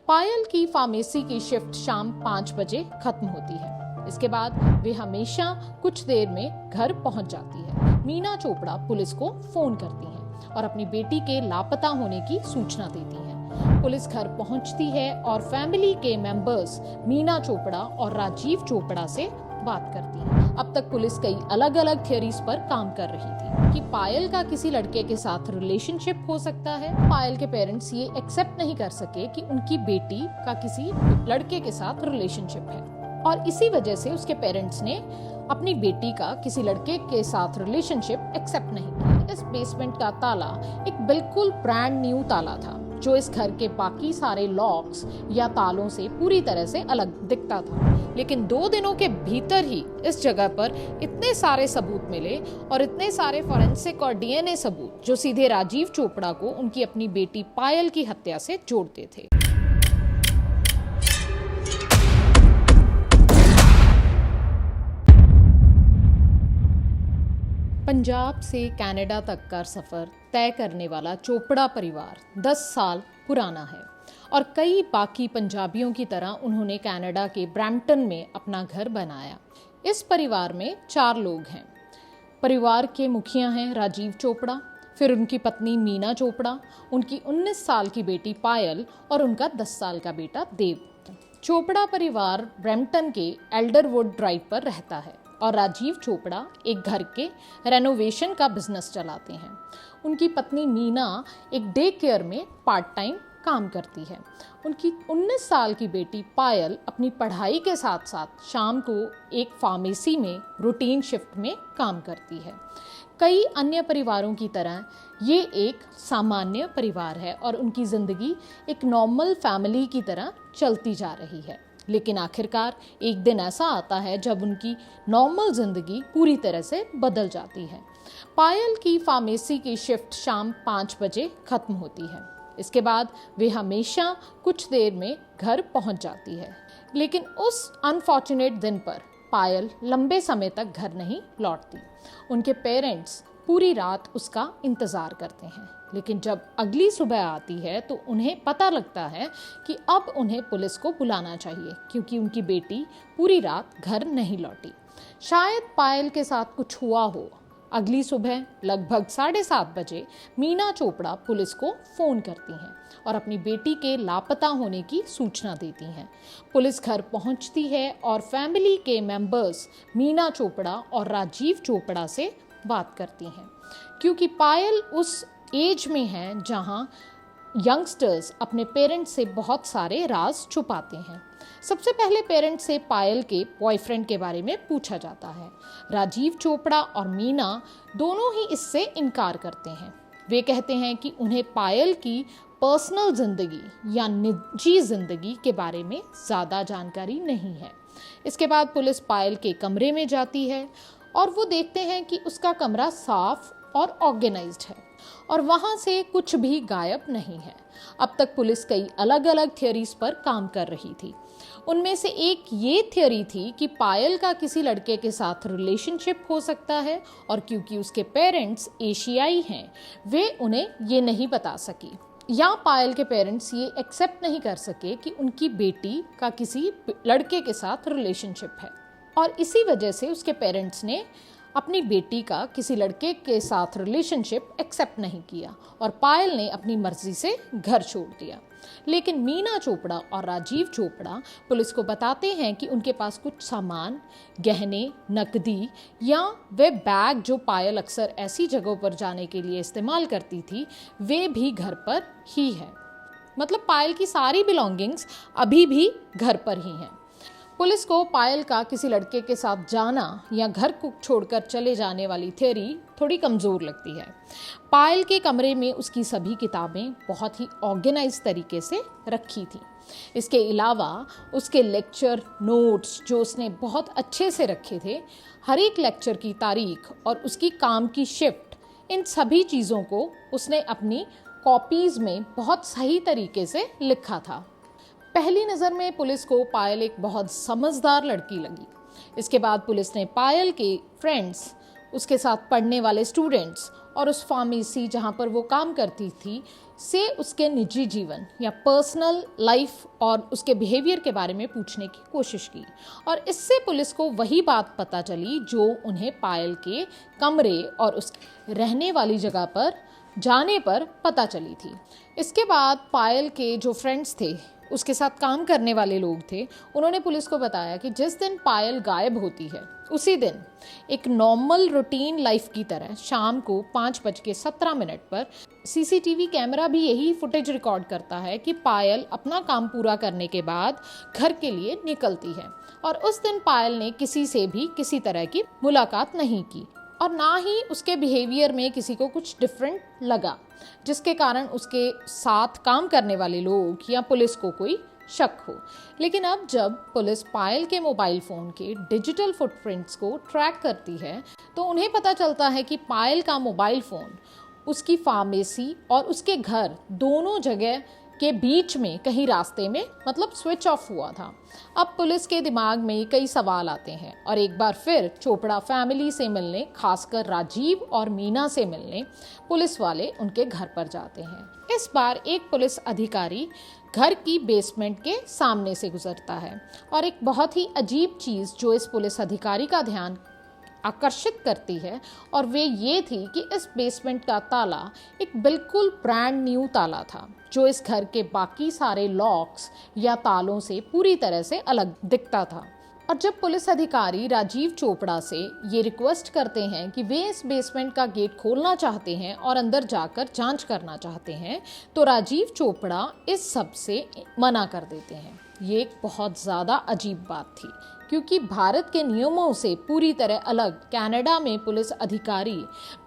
पायल की फार्मेसी की शिफ्ट शाम 5 बजे खत्म होती है। इसके बाद वे हमेशा कुछ देर में घर पहुंच जाती है। मीना चोपड़ा पुलिस को फोन करती हैं और अपनी बेटी के लापता होने की सूचना देती हैं। पुलिस घर पहुंचती है और फैमिली के मेंबर्स मीना चोपड़ा और राजीव चोपड़ा से बात करती हैं। अब तक पुलिस कई अलग अलग थियरीज पर काम कर रही थी कि पायल का किसी लड़के के साथ रिलेशनशिप हो सकता है। पायल के पेरेंट्स ये एक्सेप्ट नहीं कर सके कि उनकी बेटी का किसी लड़के के साथ रिलेशनशिप है और इसी वजह से उसके पेरेंट्स ने अपनी बेटी का किसी लड़के के साथ रिलेशनशिप एक्सेप्ट नहीं किया। इस बेसमेंट का ताला एक बिल्कुल ब्रांड न्यू ताला था जो इस घर के बाकी सारे लॉक्स या तालों से पूरी तरह से अलग दिखता था। लेकिन 2 दिनों के भीतर ही इस जगह पर इतने सारे सबूत मिले और इतने सारे फॉरेंसिक और डीएनए सबूत जो सीधे राजीव चोपड़ा को उनकी अपनी बेटी पायल की हत्या से जोड़ते थे। पंजाब से कनाडा तक का सफर तय करने वाला चोपड़ा परिवार 10 साल पुराना है और कई बाकी पंजाबियों की तरह उन्होंने कनाडा के ब्रैम्पटन में अपना घर बनाया। इस परिवार में 4 लोग हैं। परिवार के मुखिया हैं राजीव चोपड़ा, फिर उनकी पत्नी मीना चोपड़ा, उनकी 19 साल की बेटी पायल और उनका 10 साल का बेटा देव। चोपड़ा परिवार ब्रैम्पटन के एल्डरवुड ड्राइव पर रहता है और राजीव चोपड़ा एक घर के रेनोवेशन का बिजनेस चलाते हैं। उनकी पत्नी मीना एक डे केयर में पार्ट टाइम काम करती है। उनकी 19 साल की बेटी पायल अपनी पढ़ाई के साथ साथ शाम को एक फार्मेसी में रूटीन शिफ्ट में काम करती है। कई अन्य परिवारों की तरह ये एक सामान्य परिवार है और उनकी ज़िंदगी एक नॉर्मल फैमिली की तरह चलती जा रही है। लेकिन आखिरकार एक दिन ऐसा आता है जब उनकी नॉर्मल जिंदगी पूरी तरह से बदल जाती है। पायल की फार्मेसी की शिफ्ट शाम 5 बजे खत्म होती है। इसके बाद वे हमेशा कुछ देर में घर पहुंच जाती है। लेकिन उस अनफॉर्चुनेट दिन पर पायल लंबे समय तक घर नहीं लौटती। उनके पेरेंट्स पूरी रात उसका इंतज़ार करते हैं, लेकिन जब अगली सुबह आती है तो उन्हें पता लगता है कि अब उन्हें पुलिस को बुलाना चाहिए क्योंकि उनकी बेटी पूरी रात घर नहीं लौटी। शायद पायल के साथ कुछ हुआ हो। अगली सुबह लगभग 7:30 बजे मीना चोपड़ा पुलिस को फ़ोन करती हैं और अपनी बेटी के लापता होने की सूचना देती हैं। पुलिस घर पहुंचती है और फैमिली के मेंबर्स मीना चोपड़ा और राजीव चोपड़ा से बात करती हैं क्योंकि पायल उस एज में है जहां यंगस्टर्स अपने पेरेंट्स से बहुत सारे राज छुपाते हैं। सबसे पहले पेरेंट्स से पायल के बॉयफ्रेंड के बारे में पूछा जाता है। राजीव चोपड़ा और मीना दोनों ही इससे इनकार करते हैं। वे कहते हैं कि उन्हें पायल की पर्सनल जिंदगी या निजी जिंदगी के बारे में ज़्यादा जानकारी नहीं है। इसके बाद पुलिस पायल के कमरे में जाती है और वो देखते हैं कि उसका कमरा साफ और ऑर्गेनाइज्ड है और वहाँ से कुछ भी गायब नहीं है। अब तक पुलिस कई अलग अलग थियरीज पर काम कर रही थी। उनमें से एक ये थियरी थी कि पायल का किसी लड़के के साथ रिलेशनशिप हो सकता है और क्योंकि उसके पेरेंट्स एशियाई हैं वे उन्हें ये नहीं बता सकी, या पायल के पेरेंट्स ये एक्सेप्ट नहीं कर सके कि उनकी बेटी का किसी लड़के के साथ रिलेशनशिप है और इसी वजह से उसके पेरेंट्स ने अपनी बेटी का किसी लड़के के साथ रिलेशनशिप एक्सेप्ट नहीं किया और पायल ने अपनी मर्जी से घर छोड़ दिया। लेकिन मीना चोपड़ा और राजीव चोपड़ा पुलिस को बताते हैं कि उनके पास कुछ सामान, गहने, नकदी या वे बैग जो पायल अक्सर ऐसी जगहों पर जाने के लिए इस्तेमाल करती थी वे भी घर पर ही है। मतलब पायल की सारी बिलोंगिंग्स अभी भी घर पर ही हैं। पुलिस को पायल का किसी लड़के के साथ जाना या घर को छोड़कर चले जाने वाली थ्योरी थोड़ी कमज़ोर लगती है। पायल के कमरे में उसकी सभी किताबें बहुत ही ऑर्गेनाइज तरीके से रखी थी। इसके अलावा उसके लेक्चर नोट्स जो उसने बहुत अच्छे से रखे थे, हर एक लेक्चर की तारीख और उसकी काम की शिफ्ट, इन सभी चीज़ों को उसने अपनी कॉपीज़ में बहुत सही तरीके से लिखा था। पहली नज़र में पुलिस को पायल एक बहुत समझदार लड़की लगी। इसके बाद पुलिस ने पायल के फ्रेंड्स, उसके साथ पढ़ने वाले स्टूडेंट्स और उस फार्मेसी जहाँ पर वो काम करती थी से उसके निजी जीवन या पर्सनल लाइफ और उसके बिहेवियर के बारे में पूछने की कोशिश की। और इससे पुलिस को वही बात पता चली जो उन्हें पायल के कमरे और उस रहने वाली जगह पर जाने पर पता चली थी। इसके बाद पायल के जो फ्रेंड्स थे, उसके साथ काम करने वाले लोग थे, उन्होंने पुलिस को बताया कि जिस दिन पायल गायब होती है उसी दिन एक नॉर्मल रूटीन लाइफ की तरह शाम को 5:17 पर सीसीटीवी कैमरा भी यही फुटेज रिकॉर्ड करता है कि पायल अपना काम पूरा करने के बाद घर के लिए निकलती है। और उस दिन पायल ने किसी से भी किसी तरह की मुलाकात नहीं की और ना ही उसके बिहेवियर में किसी को कुछ डिफरेंट लगा, जिसके कारण उसके साथ काम करने वाले लोग या पुलिस को कोई शक हो। लेकिन अब जब पुलिस पायल के मोबाइल फ़ोन के डिजिटल फुटप्रिंट्स को ट्रैक करती है तो उन्हें पता चलता है कि पायल का मोबाइल फ़ोन उसकी फार्मेसी और उसके घर दोनों जगह के बीच में कहीं रास्ते में मतलब स्विच ऑफ हुआ था। अब पुलिस के दिमाग में कई सवाल आते हैं और एक बार फिर चोपड़ा फैमिली से मिलने, खासकर राजीव और मीना से मिलने पुलिस वाले उनके घर पर जाते हैं। इस बार एक पुलिस अधिकारी घर की बेसमेंट के सामने से गुजरता है और एक बहुत ही अजीब चीज़ जो इस पुलिस अधिकारी का ध्यान आकर्षित करती है और वे ये थी कि इस बेसमेंट का ताला एक बिल्कुल ब्रांड न्यू ताला था जो इस घर के बाकी सारे लॉक्स या तालों से पूरी तरह से अलग दिखता था। और जब पुलिस अधिकारी राजीव चोपड़ा से ये रिक्वेस्ट करते हैं कि वे इस बेसमेंट का गेट खोलना चाहते हैं और अंदर जाकर जांच करना चाहते हैं तो राजीव चोपड़ा इस सब से मना कर देते हैं। ये एक बहुत ज़्यादा अजीब बात थी क्योंकि भारत के नियमों से पूरी तरह अलग कनाडा में पुलिस अधिकारी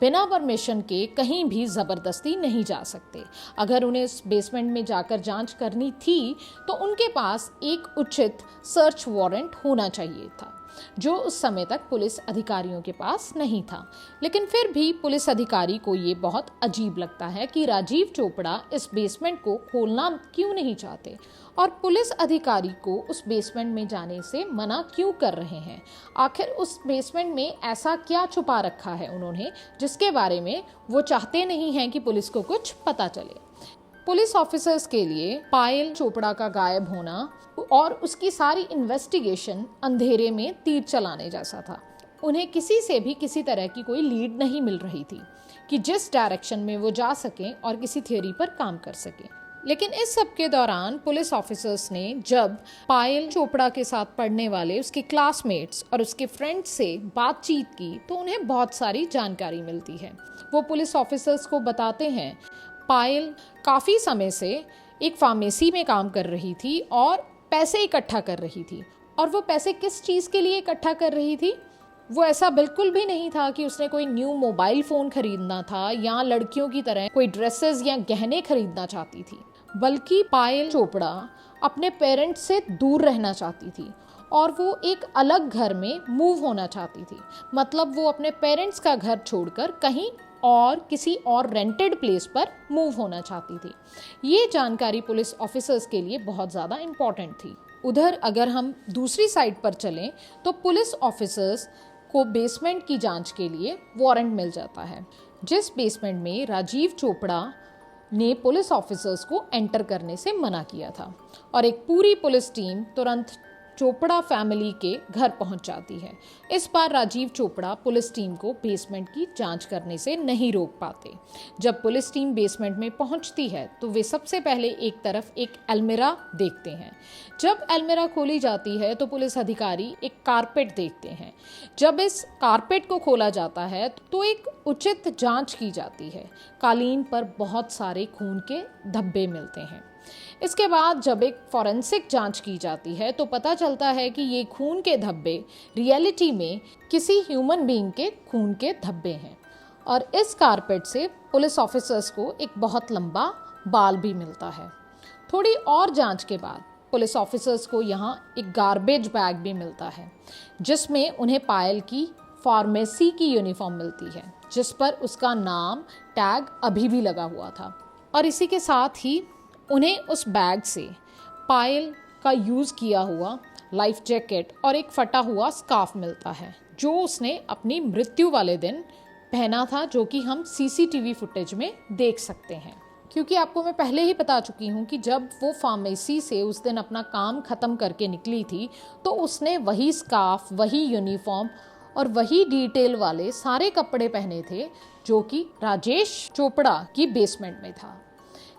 बिना परमिशन के कहीं भी ज़बरदस्ती नहीं जा सकते। अगर उन्हें इस बेसमेंट में जाकर जांच करनी थी तो उनके पास एक उचित सर्च वारंट होना चाहिए था जो उस समय तक पुलिस अधिकारियों के पास नहीं था। लेकिन फिर भी पुलिस अधिकारी को ये बहुत अजीब लगता है कि राजीव चोपड़ा इस बेसमेंट को खोलना क्यों नहीं चाहते और पुलिस अधिकारी को उस बेसमेंट में जाने से मना क्यों कर रहे हैं। आखिर उस बेसमेंट में ऐसा क्या छुपा रखा है उन्होंने जिसके बारे में वो चाहते नहीं हैं कि पुलिस को कुछ पता चले। पुलिस ऑफिसर्स के लिए पायल चोपड़ा का गायब होना और उसकी सारी इन्वेस्टिगेशन अंधेरे में तीर चलाने जैसा था। उन्हें किसी से भी किसी तरह की कोई लीड नहीं मिल रही थी कि जिस डायरेक्शन में वो जा सकें और किसी थ्योरी पर काम कर सकें। लेकिन इस सब के दौरान पुलिस ऑफिसर्स ने जब पायल चोपड़ा के साथ पढ़ने वाले उसके क्लासमेट्स और उसके फ्रेंड्स से बातचीत की तो उन्हें बहुत सारी जानकारी मिलती है। वो पुलिस ऑफिसर्स को बताते हैं पायल काफ़ी समय से एक फार्मेसी में काम कर रही थी और पैसे इकट्ठा कर रही थी। और वो पैसे किस चीज़ के लिए इकट्ठा कर रही थी? वो ऐसा बिल्कुल भी नहीं था कि उसने कोई न्यू मोबाइल फ़ोन खरीदना था या लड़कियों की तरह कोई ड्रेसेस या गहने खरीदना चाहती थी, बल्कि पायल चोपड़ा अपने पेरेंट्स से दूर रहना चाहती थी और वो एक अलग घर में मूव होना चाहती थी। मतलब वो अपने पेरेंट्स का घर छोड़कर कहीं और किसी और रेंटेड प्लेस पर मूव होना चाहती थी। ये जानकारी पुलिस ऑफिसर्स के लिए बहुत ज़्यादा इम्पॉर्टेंट थी। उधर अगर हम दूसरी साइड पर चलें तो पुलिस ऑफिसर्स को बेसमेंट की जांच के लिए वारंट मिल जाता है, जिस बेसमेंट में राजीव चोपड़ा ने पुलिस ऑफिसर्स को एंटर करने से मना किया था। और एक पूरी पुलिस टीम तुरंत चोपड़ा फैमिली के घर पहुंच जाती है। इस बार राजीव चोपड़ा पुलिस टीम को बेसमेंट की जांच करने से नहीं रोक पाते। जब पुलिस टीम बेसमेंट में पहुंचती है तो वे सबसे पहले एक तरफ एक अलमीरा देखते हैं। जब अलमीरा खोली जाती है तो पुलिस अधिकारी एक कारपेट देखते हैं। जब इस कारपेट को खोला जाता है तो एक उचित जांच की जाती है। कालीन पर बहुत सारे खून के धब्बे मिलते हैं। इसके बाद जब एक फॉरेंसिक जांच की जाती है तो पता चलता है कि ये खून के धब्बे रियलिटी में किसी ह्यूमन बीइंग के खून के धब्बे हैं। और इस कारपेट से पुलिस ऑफिसर्स को एक बहुत लंबा बाल भी मिलता है। थोड़ी और जांच के बाद पुलिस ऑफिसर्स को यहाँ एक गार्बेज बैग भी मिलता है जिसमें उन्हें पायल की फार्मेसी की यूनिफॉर्म मिलती है, जिस पर उसका नाम टैग अभी भी लगा हुआ था। और इसी के साथ ही उन्हें उस बैग से पायल का यूज़ किया हुआ लाइफ जैकेट और एक फटा हुआ स्कार्फ मिलता है जो उसने अपनी मृत्यु वाले दिन पहना था, जो कि हम सीसीटीवी फुटेज में देख सकते हैं। क्योंकि आपको मैं पहले ही बता चुकी हूँ कि जब वो फार्मेसी से उस दिन अपना काम ख़त्म करके निकली थी तो उसने वही स्कार्फ, वही यूनिफॉर्म और वही डिटेल वाले सारे कपड़े पहने थे जो कि राजेश चोपड़ा की बेसमेंट में था।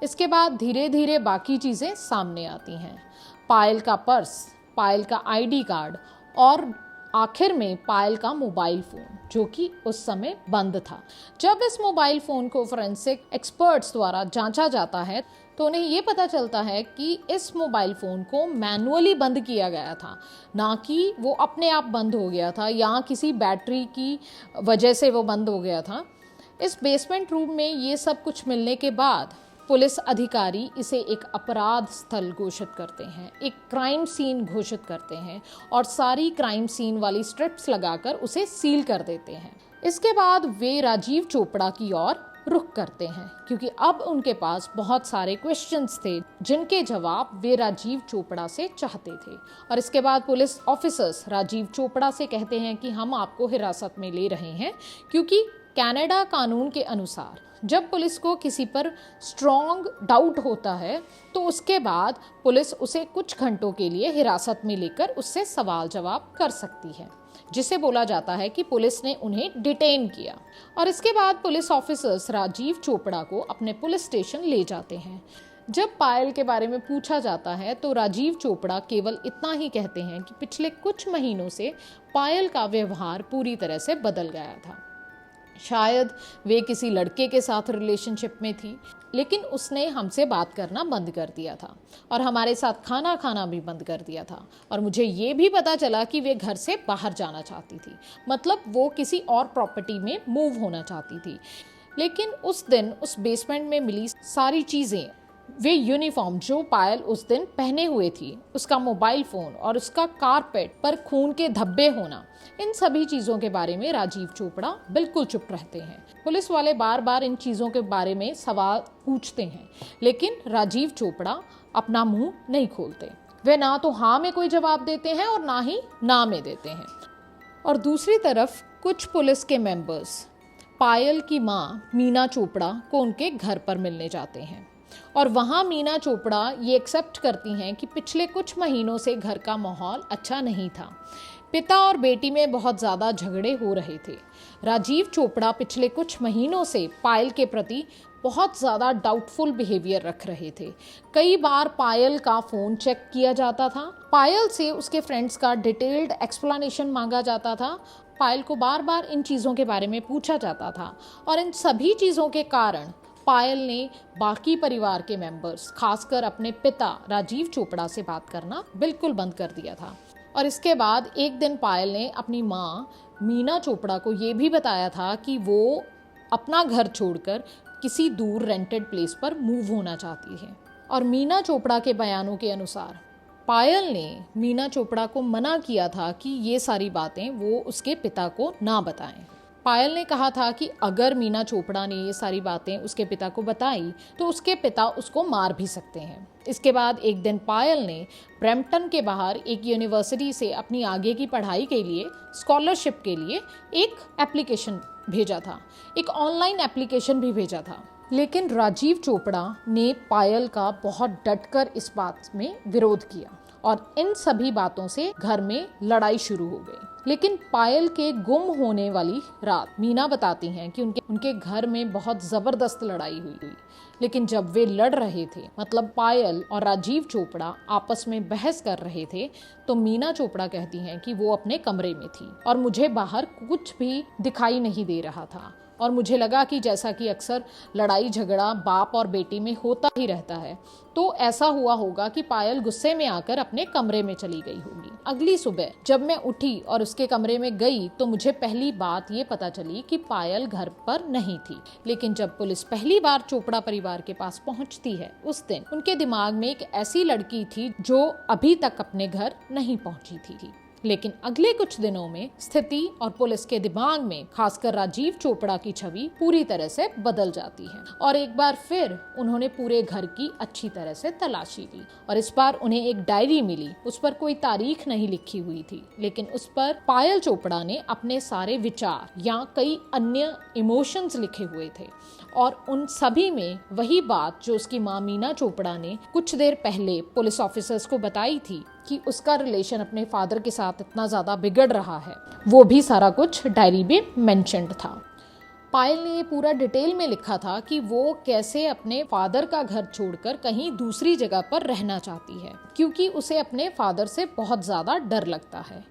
इसके बाद धीरे धीरे बाकी चीज़ें सामने आती हैं। पायल का पर्स, पायल का आईडी कार्ड और आखिर में पायल का मोबाइल फ़ोन, जो कि उस समय बंद था। जब इस मोबाइल फ़ोन को फोरेंसिक एक्सपर्ट्स द्वारा जांचा जाता है तो उन्हें ये पता चलता है कि इस मोबाइल फ़ोन को मैनुअली बंद किया गया था, ना कि वो अपने आप बंद हो गया था या किसी बैटरी की वजह से वो बंद हो गया था। इस बेसमेंट रूम में ये सब कुछ मिलने के बाद पुलिस अधिकारी इसे एक अपराध स्थल घोषित करते हैं, एक क्राइम सीन घोषित करते हैं और सारी क्राइम सीन वाली स्ट्रिप्स लगाकर उसे सील कर देते हैं। इसके बाद वे राजीव चोपड़ा की ओर रुख करते हैं, क्योंकि अब उनके पास बहुत सारे क्वेश्चंस थे जिनके जवाब वे राजीव चोपड़ा से चाहते थे। और इसके बाद पुलिस ऑफिसर्स राजीव चोपड़ा से कहते हैं कि हम आपको हिरासत में ले रहे हैं, क्योंकि कनाडा कानून के अनुसार जब पुलिस को किसी पर स्ट्रॉन्ग डाउट होता है तो उसके बाद पुलिस उसे कुछ घंटों के लिए हिरासत में लेकर उससे सवाल जवाब कर सकती है, जिसे बोला जाता है कि पुलिस ने उन्हें डिटेन किया। और इसके बाद पुलिस ऑफिसर्स राजीव चोपड़ा को अपने पुलिस स्टेशन ले जाते हैं। जब पायल के बारे में पूछा जाता है तो राजीव चोपड़ा केवल इतना ही कहते हैं कि पिछले कुछ महीनों से पायल का व्यवहार पूरी तरह से बदल गया था। शायद वे किसी लड़के के साथ रिलेशनशिप में थी, लेकिन उसने हमसे बात करना बंद कर दिया था और हमारे साथ खाना खाना भी बंद कर दिया था। और मुझे ये भी पता चला कि वे घर से बाहर जाना चाहती थी, मतलब वो किसी और प्रॉपर्टी में मूव होना चाहती थी। लेकिन उस दिन उस बेसमेंट में मिली सारी चीज़ें, वे यूनिफॉर्म जो पायल उस दिन पहने हुए थी, उसका मोबाइल फ़ोन और उसका कारपेट पर खून के धब्बे होना, इन सभी चीज़ों के बारे में राजीव चोपड़ा बिल्कुल चुप रहते हैं। पुलिस वाले बार बार इन चीज़ों के बारे में सवाल पूछते हैं, लेकिन राजीव चोपड़ा अपना मुंह नहीं खोलते। वे ना तो हाँ में कोई जवाब देते हैं और ना ही ना में देते हैं। और दूसरी तरफ कुछ पुलिस के मेंबर्स पायल की माँ मीना चोपड़ा को उनके घर पर मिलने जाते हैं और वहाँ मीना चोपड़ा ये एक्सेप्ट करती हैं कि पिछले कुछ महीनों से घर का माहौल अच्छा नहीं था। पिता और बेटी में बहुत ज़्यादा झगड़े हो रहे थे। राजीव चोपड़ा पिछले कुछ महीनों से पायल के प्रति बहुत ज़्यादा डाउटफुल बिहेवियर रख रहे थे। कई बार पायल का फ़ोन चेक किया जाता था, पायल से उसके फ्रेंड्स का डिटेल्ड एक्सप्लेनेशन मांगा जाता था, पायल को बार बार इन चीज़ों के बारे में पूछा जाता था। और इन सभी चीज़ों के कारण पायल ने बाकी परिवार के मेंबर्स, खासकर अपने पिता राजीव चोपड़ा से बात करना बिल्कुल बंद कर दिया था। और इसके बाद एक दिन पायल ने अपनी माँ मीना चोपड़ा को ये भी बताया था कि वो अपना घर छोड़कर किसी दूर रेंटेड प्लेस पर मूव होना चाहती है। और मीना चोपड़ा के बयानों के अनुसार पायल ने मीना चोपड़ा को मना किया था कि ये सारी बातें वो उसके पिता को ना बताएं। पायल ने कहा था कि अगर मीना चोपड़ा ने ये सारी बातें उसके पिता को बताई तो उसके पिता उसको मार भी सकते हैं। इसके बाद एक दिन पायल ने ब्रैम्पटन के बाहर एक यूनिवर्सिटी से अपनी आगे की पढ़ाई के लिए, स्कॉलरशिप के लिए एक एप्लीकेशन भेजा था, एक ऑनलाइन एप्लीकेशन भी भेजा था। लेकिन राजीव चोपड़ा ने पायल का बहुत डटकर इस बात में विरोध किया और इन सभी बातों से घर में लड़ाई शुरू हो गई। लेकिन पायल के गुम होने वाली रात मीना बताती हैं कि उनके घर में बहुत ज़बरदस्त लड़ाई हुई। लेकिन जब वे लड़ रहे थे, मतलब पायल और राजीव चोपड़ा आपस में बहस कर रहे थे, तो मीना चोपड़ा कहती हैं कि वो अपने कमरे में थी और मुझे बाहर कुछ भी दिखाई नहीं दे रहा था। और मुझे लगा कि जैसा कि अक्सर लड़ाई झगड़ा बाप और बेटी में होता ही रहता है, तो ऐसा हुआ होगा कि पायल गुस्से में आकर अपने कमरे में चली गई होगी। अगली सुबह जब मैं उठी और उसके कमरे में गई तो मुझे पहली बात ये पता चली कि पायल घर पर नहीं थी। लेकिन जब पुलिस पहली बार चोपड़ा परिवार के पास पहुंचती है, उस दिन उनके दिमाग में एक ऐसी लड़की थी जो अभी तक अपने घर नहीं पहुंची थी। लेकिन अगले कुछ दिनों में स्थिति और पुलिस के दिमाग में खासकर राजीव चोपड़ा की छवि पूरी तरह से बदल जाती है और एक बार फिर उन्होंने पूरे घर की अच्छी तरह से तलाशी ली और इस बार उन्हें एक डायरी मिली। उस पर कोई तारीख नहीं लिखी हुई थी, लेकिन उस पर पायल चोपड़ा ने अपने सारे विचार या कई अन्य इमोशंस लिखे हुए थे और उन सभी में वही बात जो उसकी माँ मीना चोपड़ा ने कुछ देर पहले पुलिस ऑफिसर्स को बताई थी कि उसका रिलेशन अपने फादर के साथ इतना ज़्यादा बिगड़ रहा है, वो भी सारा कुछ डायरी में मेंशन्ड था। पायल ने ये पूरा डिटेल में लिखा था कि वो कैसे अपने फादर का घर छोड़कर कहीं दूसरी जगह पर रहना चाहती है क्योंकि उसे अपने फादर से बहुत ज़्यादा डर लगता है।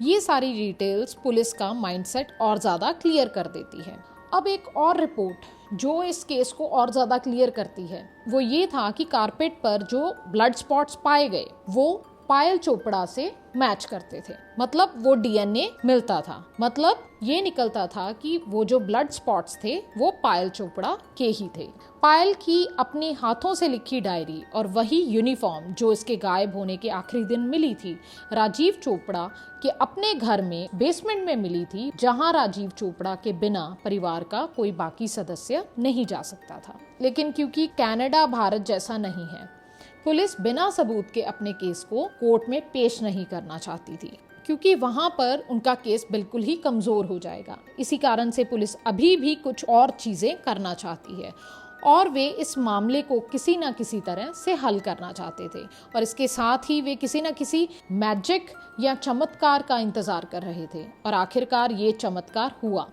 ये सारी डिटेल्स पुलिस का माइंडसेट और ज़्यादा क्लियर कर देती है। अब एक और रिपोर्ट जो इस केस को और ज़्यादा क्लियर करती है वो ये था कि कारपेट पर जो ब्लड स्पॉट्स पाए गए वो पायल चोपड़ा से मैच करते थे, मतलब वो डीएनए मिलता था। मतलब ये निकलता था कि वो जो ब्लड स्पॉट्स थे वो पायल चोपड़ा के ही थे। पायल की अपने हाथों से लिखी डायरी और वही यूनिफॉर्म जो इसके गायब होने के आखिरी दिन मिली थी राजीव चोपड़ा के अपने घर में बेसमेंट में मिली थी, जहां राजीव चोपड़ा के बिना परिवार का कोई बाकी सदस्य नहीं जा सकता था। लेकिन क्योंकि कनाडा भारत जैसा नहीं है, पुलिस बिना सबूत के अपने केस को कोर्ट में पेश नहीं करना चाहती थी क्योंकि वहां पर उनका केस बिल्कुल ही कमजोर हो जाएगा। इसी कारण से पुलिस अभी भी कुछ और चीजें करना चाहती है और वे इस मामले को किसी न किसी तरह से हल करना चाहते थे और इसके साथ ही वे किसी न किसी मैजिक या चमत्कार का इंतजार कर रहे थे और आखिरकार ये चमत्कार हुआ।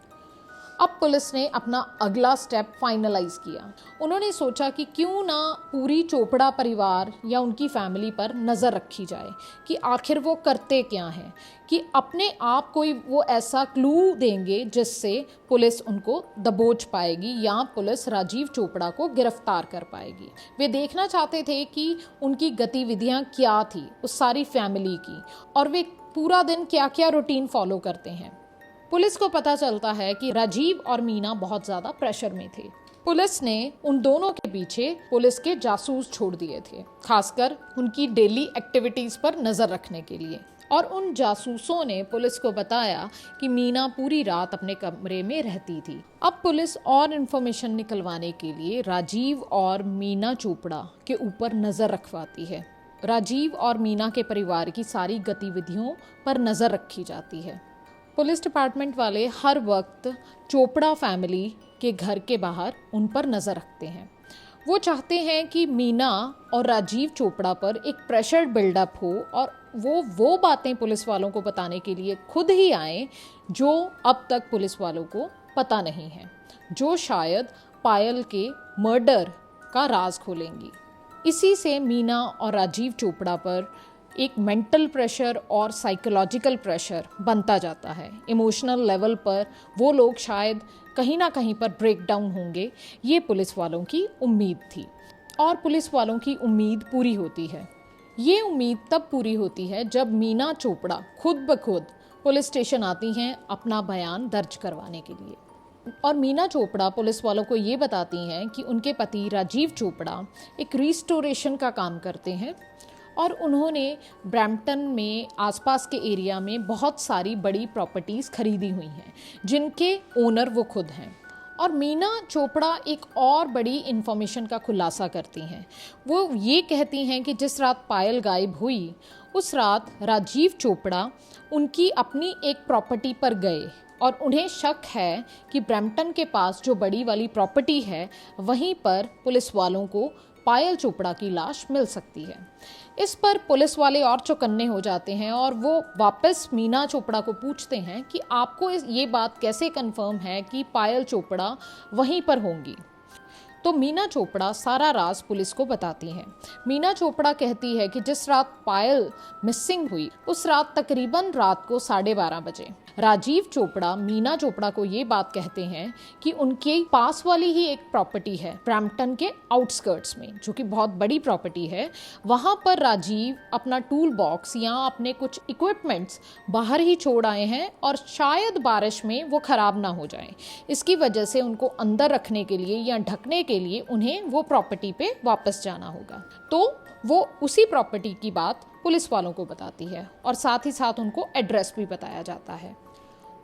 अब पुलिस ने अपना अगला स्टेप फाइनलाइज किया। उन्होंने सोचा कि क्यों ना पूरी चोपड़ा परिवार या उनकी फैमिली पर नज़र रखी जाए कि आखिर वो करते क्या हैं, कि अपने आप कोई वो ऐसा क्लू देंगे जिससे पुलिस उनको दबोच पाएगी या पुलिस राजीव चोपड़ा को गिरफ्तार कर पाएगी। वे देखना चाहते थे कि उनकी गतिविधियां क्या थी उस सारी फैमिली की और वे पूरा दिन क्या क्या रूटीन फॉलो करते हैं। पुलिस को पता चलता है कि राजीव और मीना बहुत ज्यादा प्रेशर में थे। पुलिस ने उन दोनों के पीछे पुलिस के जासूस छोड़ दिए थे, खासकर उनकी डेली एक्टिविटीज पर नजर रखने के लिए। और उन जासूसों ने पुलिस को बताया कि मीना पूरी रात अपने कमरे में रहती थी। अब पुलिस और इन्फॉर्मेशन निकलवाने के लिए राजीव और मीना चोपड़ा के ऊपर नजर रखवाती है। राजीव और मीना के परिवार की सारी गतिविधियों पर नजर रखी जाती है। पुलिस डिपार्टमेंट वाले हर वक्त चोपड़ा फैमिली के घर के बाहर उन पर नज़र रखते हैं। वो चाहते हैं कि मीना और राजीव चोपड़ा पर एक प्रेशर बिल्डअप हो और वो बातें पुलिस वालों को बताने के लिए खुद ही आए जो अब तक पुलिस वालों को पता नहीं है, जो शायद पायल के मर्डर का राज खोलेंगी। इसी से मीना और राजीव चोपड़ा पर एक मेंटल प्रेशर और साइकोलॉजिकल प्रेशर बनता जाता है। इमोशनल लेवल पर वो लोग शायद कहीं ना कहीं पर ब्रेक डाउन होंगे, ये पुलिस वालों की उम्मीद थी और पुलिस वालों की उम्मीद पूरी होती है। ये उम्मीद तब पूरी होती है जब मीना चोपड़ा खुद ब खुद पुलिस स्टेशन आती हैं अपना बयान दर्ज करवाने के लिए। और मीना चोपड़ा पुलिस वालों को ये बताती हैं कि उनके पति राजीव चोपड़ा एक रिस्टोरेशन का काम करते हैं और उन्होंने ब्रैम्पटन में आसपास के एरिया में बहुत सारी बड़ी प्रॉपर्टीज़ खरीदी हुई हैं जिनके ओनर वो खुद हैं। और मीना चोपड़ा एक और बड़ी इन्फॉर्मेशन का खुलासा करती हैं। वो ये कहती हैं कि जिस रात पायल गायब हुई उस रात राजीव चोपड़ा उनकी अपनी एक प्रॉपर्टी पर गए और उन्हें शक है कि ब्रैम्पटन के पास जो बड़ी वाली प्रॉपर्टी है वहीं पर पुलिस वालों को पायल चोपड़ा की लाश मिल सकती है। इस पर पुलिस वाले और चौकन्ने हो जाते हैं और वो वापस मीना चोपड़ा को पूछते हैं कि आपको ये बात कैसे कंफर्म है कि पायल चोपड़ा वहीं पर होंगी। तो मीना चोपड़ा सारा राज पुलिस को बताती हैं। मीना चोपड़ा कहती है कि जिस रात पायल मिसिंग हुई उस रात तकरीबन रात को 12:30 बजे राजीव चोपड़ा मीना चोपड़ा को ये बात कहते हैं कि उनके पास वाली ही एक प्रॉपर्टी है ब्रैम्पटन के आउटस्कर्ट्स में, जो कि बहुत बड़ी प्रॉपर्टी है। वहाँ पर राजीव अपना टूल बॉक्स या अपने कुछ इक्विपमेंट्स बाहर ही छोड़ आए हैं और शायद बारिश में वो खराब ना हो जाए, इसकी वजह से उनको अंदर रखने के लिए या ढकने के लिए उन्हें वो प्रॉपर्टी पे वापस जाना होगा। तो वो उसी प्रॉपर्टी की बात पुलिस वालों को बताती है और साथ ही साथ उनको एड्रेस भी बताया जाता है।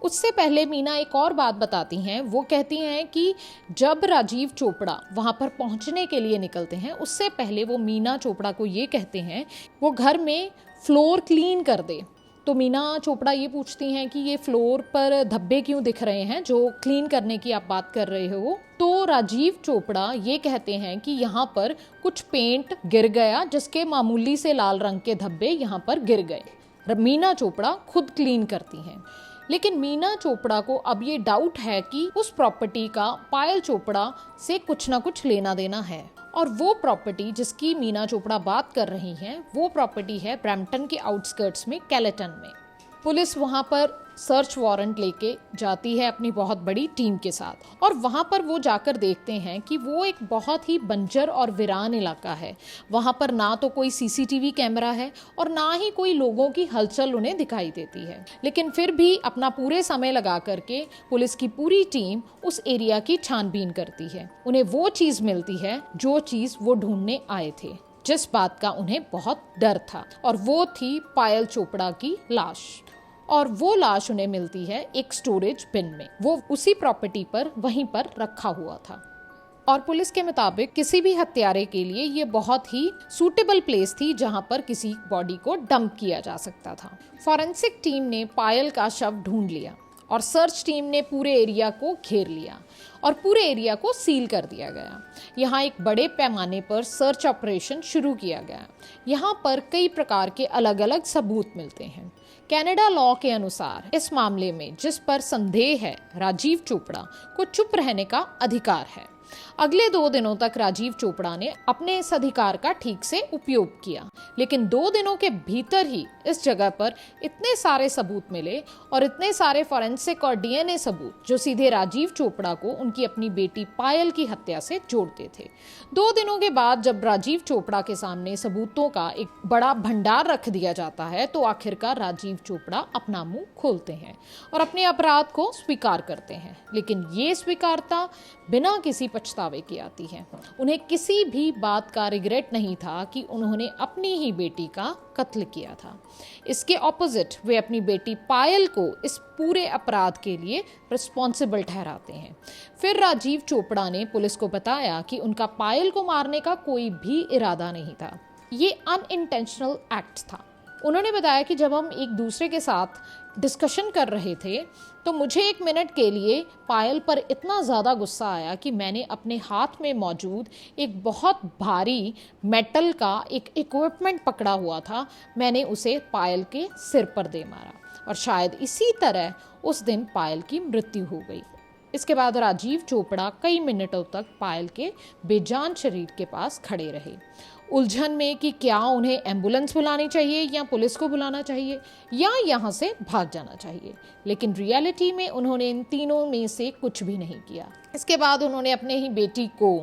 उससे पहले मीना एक और बात बताती हैं। वो कहती हैं कि जब राजीव चोपड़ा वहाँ पर पहुँचने के लिए निकलते हैं, उससे पहले वो मीना चोपड़ा को ये कहते हैं वो घर में फ्लोर क्लीन कर दे। तो मीना चोपड़ा ये पूछती हैं कि ये फ्लोर पर धब्बे क्यों दिख रहे हैं जो क्लीन करने की आप बात कर रहे हो। तो राजीव चोपड़ा ये कहते हैं कि यहाँ पर कुछ पेंट गिर गया जिसके मामूली से लाल रंग के धब्बे यहाँ पर गिर गए। मीना चोपड़ा खुद क्लीन करती हैं। लेकिन मीना चोपड़ा को अब ये डाउट है कि उस प्रॉपर्टी का पायल चोपड़ा से कुछ ना कुछ लेना देना है। और वो प्रॉपर्टी जिसकी मीना चोपड़ा बात कर रही हैं, वो प्रॉपर्टी है ब्रैम्पटन के आउटस्कर्ट्स में, कैलेटन में। पुलिस वहाँ पर सर्च वारंट लेके जाती है अपनी बहुत बड़ी टीम के साथ, और वहाँ पर वो जाकर देखते हैं कि वो एक बहुत ही बंजर और वीरान इलाका है। वहाँ पर ना तो कोई सीसीटीवी कैमरा है और ना ही कोई लोगों की हलचल उन्हें दिखाई देती है। लेकिन फिर भी अपना पूरे समय लगा करके पुलिस की पूरी टीम उस एरिया की छानबीन करती है। उन्हें वो चीज़ मिलती है जो चीज़ वो ढूंढने आए थे, जिस बात का उन्हें बहुत डर था, और वो थी पायल चोपड़ा की लाश। और वो लाश उन्हें मिलती है एक स्टोरेज बिन में। वो उसी प्रॉपर्टी पर वहीं पर रखा हुआ था। और पुलिस के मुताबिक किसी भी हत्यारे के लिए ये बहुत ही सूटेबल प्लेस थी जहां पर किसी बॉडी को डंप किया जा सकता था। फॉरेंसिक टीम ने पायल का शव ढूंढ लिया और सर्च टीम ने पूरे एरिया को घेर लिया और पूरे एरिया को सील कर दिया गया। यहाँ एक बड़े पैमाने पर सर्च ऑपरेशन शुरू किया गया। यहाँ पर कई प्रकार के अलग अलग सबूत मिलते हैं। कनाडा लॉ के अनुसार इस मामले में जिस पर संदेह है, राजीव चोपड़ा को चुप रहने का अधिकार है। अगले 2 दिनों तक राजीव चोपड़ा ने अपने इस अधिकार का ठीक से उपयोग किया, लेकिन 2 दिनों के भीतर ही इस जगह पर इतने सारे सबूत मिले और इतने सारे फॉरेंसिक और डीएनए सबूत जो सीधे राजीव चोपड़ा को उनकी अपनी बेटी पायल की हत्या से जोड़ते थे। 2 दिनों के बाद जब राजीव चोपड़ा के सामने सबूतों का एक बड़ा भंडार रख दिया जाता है, तो आखिरकार राजीव चोपड़ा अपना मुंह खोलते हैं और अपने अपराध को स्वीकार करते हैं। लेकिन ये स्वीकारता बिना किसी पछतावे की आती है। उन्हें किसी भी बात का रिग्रेट नहीं था कि उन्होंने अपनी ही बेटी का कत्ल किया था। इसके ऑपोजिट वे अपनी बेटी पायल को इस पूरे अपराध के लिए रिस्पॉन्सिबल ठहराते हैं। फिर राजीव चोपड़ा ने पुलिस को बताया कि उनका पायल को मारने का कोई भी इरादा नहीं था, ये अनइंटेंशनल एक्ट था। उन्होंने बताया कि जब हम एक दूसरे के साथ डिस्कशन कर रहे थे तो मुझे 1 मिनट के लिए पायल पर इतना ज़्यादा गुस्सा आया कि मैंने अपने हाथ में मौजूद एक बहुत भारी मेटल का एक इक्विपमेंट पकड़ा हुआ था, मैंने उसे पायल के सिर पर दे मारा और शायद इसी तरह उस दिन पायल की मृत्यु हो गई। इसके बाद राजीव चोपड़ा कई मिनटों तक पायल के बेजान शरीर के पास खड़े रहे, उलझन में कि क्या उन्हें एम्बुलेंस बुलानी चाहिए या पुलिस को बुलाना चाहिए या यहाँ से भाग जाना चाहिए। लेकिन रियलिटी में उन्होंने इन तीनों में से कुछ भी नहीं किया। इसके बाद उन्होंने अपने ही बेटी को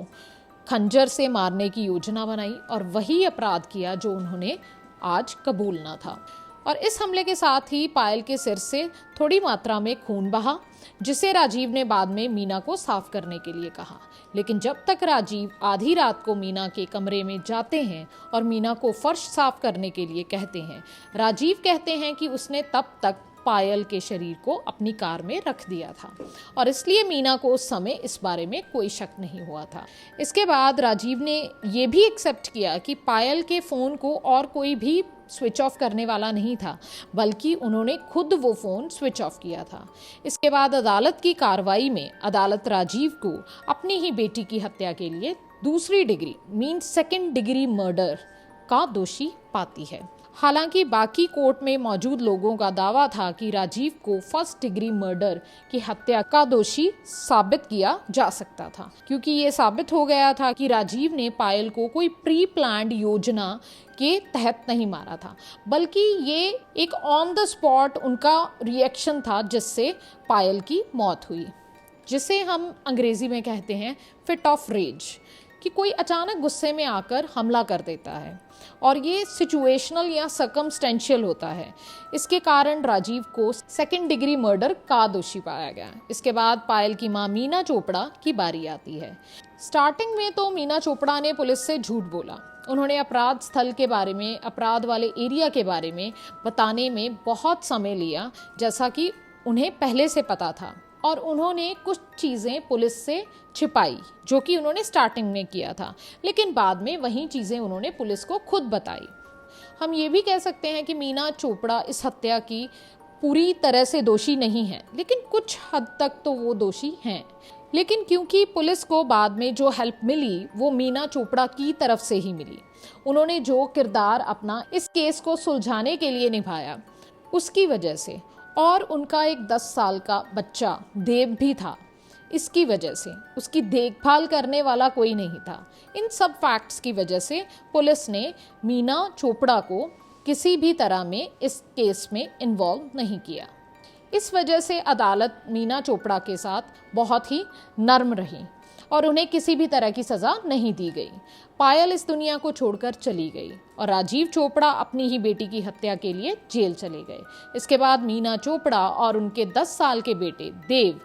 खंजर से मारने की योजना बनाई और वही अपराध किया जो उन्होंने आज कबूलना था। और इस हमले के साथ ही पायल के सिर से थोड़ी मात्रा में खून बहा, जिसे राजीव ने बाद में मीना को साफ करने के लिए कहा। लेकिन जब तक राजीव आधी रात को मीना के कमरे में जाते हैं और मीना को फर्श साफ करने के लिए कहते हैं, राजीव कहते हैं कि उसने तब तक पायल के शरीर को अपनी कार में रख दिया था और इसलिए मीना को उस समय इस बारे में कोई शक नहीं हुआ था। इसके बाद राजीव ने ये भी एक्सेप्ट किया कि पायल के फ़ोन को और कोई भी स्विच ऑफ करने वाला नहीं था, बल्कि उन्होंने खुद वो फ़ोन स्विच ऑफ किया था। इसके बाद अदालत की कार्रवाई में अदालत राजीव को अपनी ही बेटी की हत्या के लिए 2री degree means 2nd degree murder का दोषी पाती है। हालांकि बाकी कोर्ट में मौजूद लोगों का दावा था कि राजीव को 1st डिग्री मर्डर की हत्या का दोषी साबित किया जा सकता था, क्योंकि ये साबित हो गया था कि राजीव ने पायल को कोई प्री प्लान्ड योजना के तहत नहीं मारा था, बल्कि ये एक ऑन द स्पॉट उनका रिएक्शन था जिससे पायल की मौत हुई, जिसे हम अंग्रेजी में कहते हैं फिट ऑफ रेज, कि कोई अचानक गुस्से में आकर हमला कर देता है और ये सिचुएशनल या सर्कमस्टेंशियल होता है। इसके कारण राजीव को 2nd डिग्री मर्डर का दोषी पाया गया। इसके बाद पायल की मां मीना चोपड़ा की बारी आती है। स्टार्टिंग में तो मीना चोपड़ा ने पुलिस से झूठ बोला उन्होंने अपराध स्थल के बारे में, अपराध वाले एरिया के बारे में बताने में बहुत समय लिया, जैसा कि उन्हें पहले से पता था। और उन्होंने कुछ चीज़ें पुलिस से छिपाई, जो कि उन्होंने स्टार्टिंग में किया था, लेकिन बाद में वही चीज़ें उन्होंने पुलिस को खुद बताई। हम ये भी कह सकते हैं कि मीना चोपड़ा इस हत्या की पूरी तरह से दोषी नहीं है, लेकिन कुछ हद तक तो वो दोषी हैं। लेकिन क्योंकि पुलिस को बाद में जो हेल्प मिली वो मीना चोपड़ा की तरफ से ही मिली, उन्होंने जो किरदार अपना इस केस को सुलझाने के लिए निभाया उसकी वजह से, और उनका एक 10 साल का बच्चा देव भी था, इसकी वजह से, उसकी देखभाल करने वाला कोई नहीं था। इन सब फैक्ट्स की वजह से पुलिस ने मीना चोपड़ा को किसी भी तरह में इस केस में इन्वॉल्व नहीं किया। इस वजह से अदालत मीना चोपड़ा के साथ बहुत ही नर्म रही और उन्हें किसी भी तरह की सज़ा नहीं दी गई। पायल इस दुनिया को छोड़कर चली गई और राजीव चोपड़ा अपनी ही बेटी की हत्या के लिए जेल चले गए। इसके बाद मीना चोपड़ा और उनके 10 साल के बेटे देव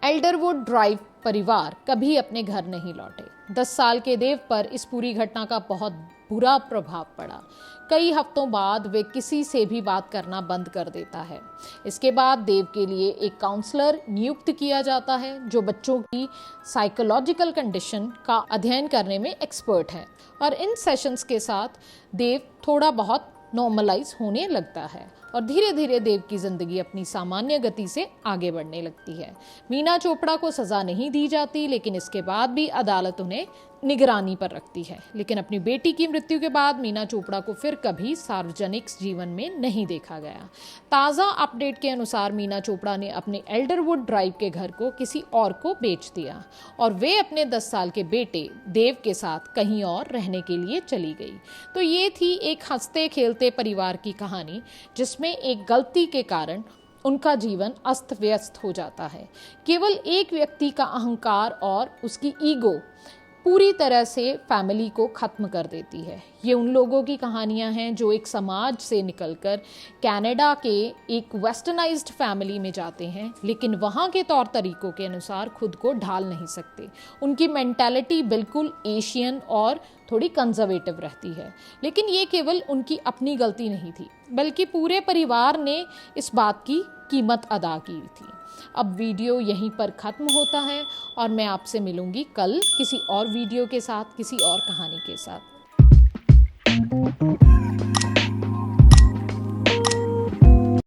एल्डरवुड ड्राइव परिवार कभी अपने घर नहीं लौटे। 10 साल के देव पर इस पूरी घटना का बहुत बुरा प्रभाव पड़ा। कई हफ्तों बाद वे किसी से भी बात करना बंद कर देता है। इसके बाद देव के लिए एक काउंसलर नियुक्त किया जाता है जो बच्चों की साइकोलॉजिकल कंडीशन का अध्ययन करने में एक्सपर्ट है, और इन सेशंस के साथ देव थोड़ा बहुत नॉर्मलाइज होने लगता है और धीरे धीरे देव की जिंदगी अपनी सामान्य गति से आगे बढ़ने लगती है। मीना चोपड़ा को सजा नहीं दी जाती, लेकिन इसके बाद भी अदालत उन्हें निगरानी पर रखती है। लेकिन अपनी बेटी की मृत्यु के बाद मीना चोपड़ा को फिर कभी सार्वजनिक जीवन में नहीं देखा गया। ताज़ा अपडेट के अनुसार मीना चोपड़ा ने अपने एल्डरवुड ड्राइव के घर को किसी और को बेच दिया और वे अपने 10 साल के बेटे देव के साथ कहीं और रहने के लिए चली गई। तो ये थी एक हंसते खेलते परिवार की कहानी, जिसमें एक गलती के कारण उनका जीवन अस्त व्यस्त हो जाता है। केवल एक व्यक्ति का अहंकार और उसकी ईगो पूरी तरह से फैमिली को ख़त्म कर देती है। ये उन लोगों की कहानियां हैं जो एक समाज से निकलकर कनाडा के एक वेस्टर्नाइज्ड फैमिली में जाते हैं, लेकिन वहाँ के तौर तरीकों के अनुसार खुद को ढाल नहीं सकते। उनकी मेंटालिटी बिल्कुल एशियन और थोड़ी कंजर्वेटिव रहती है। लेकिन ये केवल उनकी अपनी गलती नहीं थी, बल्कि पूरे परिवार ने इस बात की कीमत अदा की थी। अब वीडियो यहीं पर ख़त्म होता है और मैं आपसे मिलूंगी कल किसी और वीडियो के साथ, किसी और कहानी के साथ।